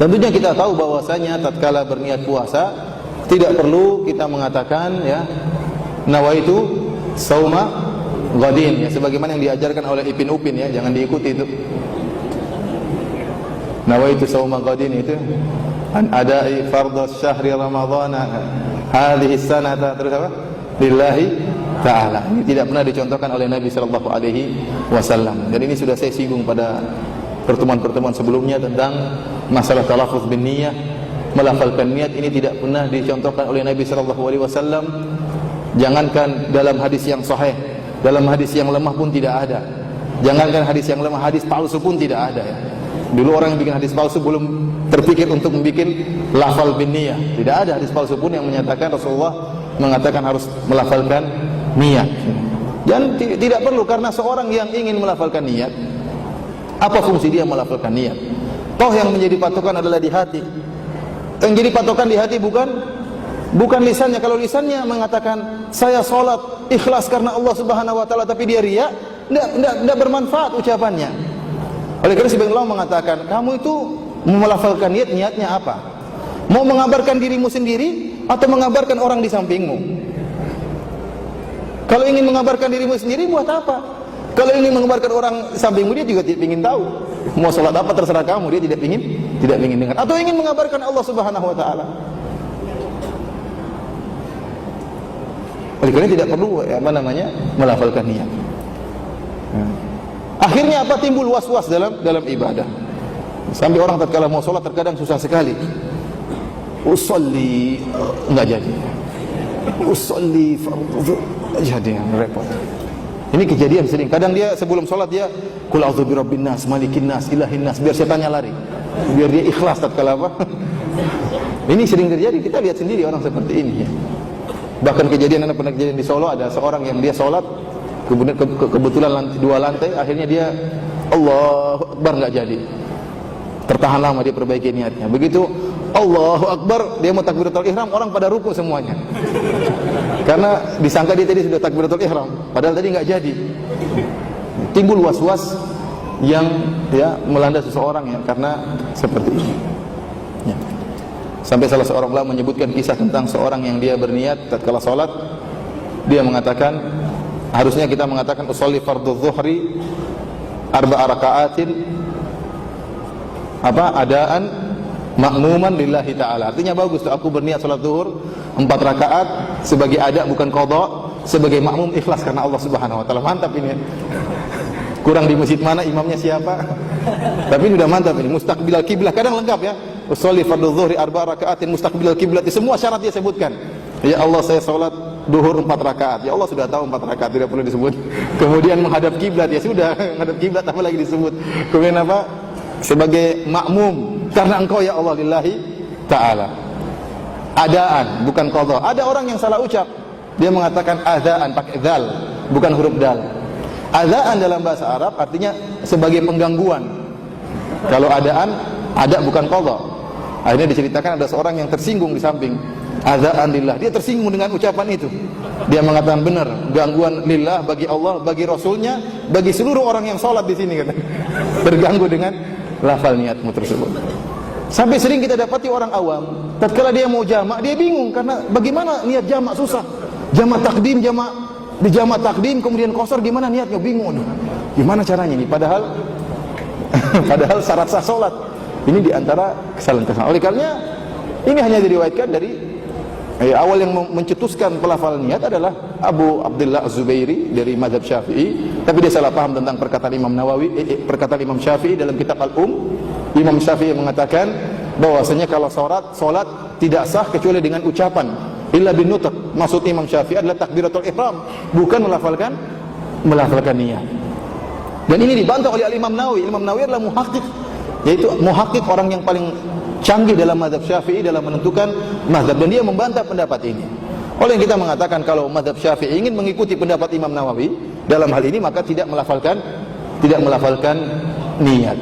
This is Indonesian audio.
Tentunya kita tahu bahwasanya tatkala berniat puasa tidak perlu kita mengatakan ya nawaitu sauma ghadin ya, sebagaimana yang diajarkan oleh Ibn Upin ya, jangan diikuti itu. Nawaitu sauma ghadin itu an ada'i fardhu syahri ramadhana hadhihi sanata, terus apa? Lillahi ta'ala. Ini tidak pernah dicontohkan oleh Nabi sallallahu alaihi wasallam. Dan ini sudah saya singgung pada pertemuan-pertemuan sebelumnya tentang masalah talaffuz bin niyyah, melafalkan niat. Ini tidak pernah dicontohkan oleh Nabi sallallahu alaihi wasallam. Jangankan dalam hadis yang sahih, dalam hadis yang lemah pun tidak ada. Jangankan hadis yang lemah, hadis palsu pun tidak ada ya. Dulu orang yang bikin hadis palsu belum terpikir untuk membuat lafal bin niyyah. Tidak ada hadis palsu pun yang menyatakan Rasulullah mengatakan harus melafalkan niat. Dan tidak perlu, karena seorang yang ingin melafalkan niat, apa fungsi dia melafalkan niat? Toh yang menjadi patokan adalah di hati. Yang jadi patokan di hati bukan lisannya. Kalau lisannya mengatakan saya sholat ikhlas karena Allah Subhanahu wa taala, tapi dia riya, tidak bermanfaat ucapannya. Oleh karena sebagian ulama mengatakan, kamu itu melafalkan niatnya apa? Mau mengabarkan dirimu sendiri atau mengabarkan orang di sampingmu? Kalau ingin mengabarkan dirimu sendiri, buat apa? Kalau ingin mengabarkan orang di sampingmu, dia juga tidak ingin tahu. Mau sholat apa terserah kamu, dia tidak ingin dengar. Atau ingin mengabarkan Allah Subhanahu wa taala. Oleh karena tidak perlu melafalkan niat. Akhirnya apa? Timbul was-was dalam ibadah. Sampai orang tatkala mau sholat terkadang susah sekali. Usolli enggak jadi. Usolli jadi repot. Ini kejadian sering. Kadang dia sebelum sholat dia qul a'udzu birabbin nas, malikin nas, ilahin nas, biar setannya lari. Biar dia ikhlas tatkala apa? Ini sering terjadi, kita lihat sendiri orang seperti ini ya. Bahkan kejadian pernah kejadian di Solo, ada seorang yang dia sholat kemudian kebetulan dua lantai, akhirnya dia Allahu Akbar enggak jadi. Tertahan lama dia perbaiki niatnya. Begitu Allahu Akbar, dia mau takbiratul ihram, orang pada ruku semuanya. Karena disangka dia tadi sudah takbiratul ihram, padahal tadi enggak jadi. Timbul was-was yang ya melanda seseorang ya karena seperti ini. Ya. Sampai salah seorang ulama menyebutkan kisah tentang seorang yang dia berniat tatkala salat, dia mengatakan, harusnya kita mengatakan usolli fardhu dhuhri arba'a raka'atin adaan makmuman lillahi ta'ala. Artinya bagus tuh, aku berniat salat zuhur 4 rakaat sebagai ada bukan qadha, sebagai makmum ikhlas karena Allah Subhanahu wa taala. Mantap ini. Kurang di masjid mana, imamnya siapa. Tapi ini sudah mantap ini, mustaqbilal kiblah. Kadang lengkap ya. Usolli fardhu dhuhri arba'a raka'atin mustaqbilal kiblah. Semua syarat dia sebutkan. Ya Allah, saya salat duhur 4 rakaat. Ya Allah sudah tahu 4 rakaat, tidak perlu disebut. Kemudian menghadap kiblat, ya sudah, menghadap kiblat apa lagi disebut. Kemudian apa? Sebagai makmum karena engkau ya Allah lillahi ta'ala. Adaan bukan qadha. Ada orang yang salah ucap, dia mengatakan adaan pakai dzal bukan huruf dal. Adaan dalam bahasa Arab artinya sebagai penggangguan. Kalau adaan, ada bukan qadha. Akhirnya diceritakan ada seorang yang tersinggung di samping. Adaan lillah, dia tersinggung dengan ucapan itu. Dia mengatakan benar, gangguan lillah bagi Allah, bagi Rasulnya, bagi seluruh orang yang sholat di sini, kata. Terganggu dengan lafal niatmu tersebut. Sampai sering kita dapati orang awam, tatkala dia mau jamak, dia bingung karena bagaimana niat jamak susah. Jamak takdim, di jamak takdim kemudian qasar, gimana niatnya, bingung. Gimana caranya ini? Padahal syarat sah sholat. Ini diantara kesalahan-kesalahan. Oleh karenanya ini hanya diriwayatkan dari awal yang mencetuskan pelafalan niat adalah Abu Abdullah Az-Zubairi dari mazhab Syafi'i, tapi dia salah paham tentang perkataan Imam Nawawi, perkataan Imam Syafi'i dalam kitab Al-Um. Imam Syafi'i mengatakan bahwasanya kalau salat tidak sah kecuali dengan ucapan illa bin nutq. Maksud Imam Syafi'i adalah takbiratul ihram, bukan melafalkan niat. Dan ini dibantah oleh Imam Nawawi. Imam Nawawi adalah muhaqqiq, yaitu muhaqqiq, orang yang paling canggih dalam mazhab Syafi'i dalam menentukan mazhab, dan dia membantah pendapat ini. Oleh yang kita mengatakan kalau mazhab Syafi'i ingin mengikuti pendapat Imam Nawawi dalam hal ini, maka tidak melafalkan niat.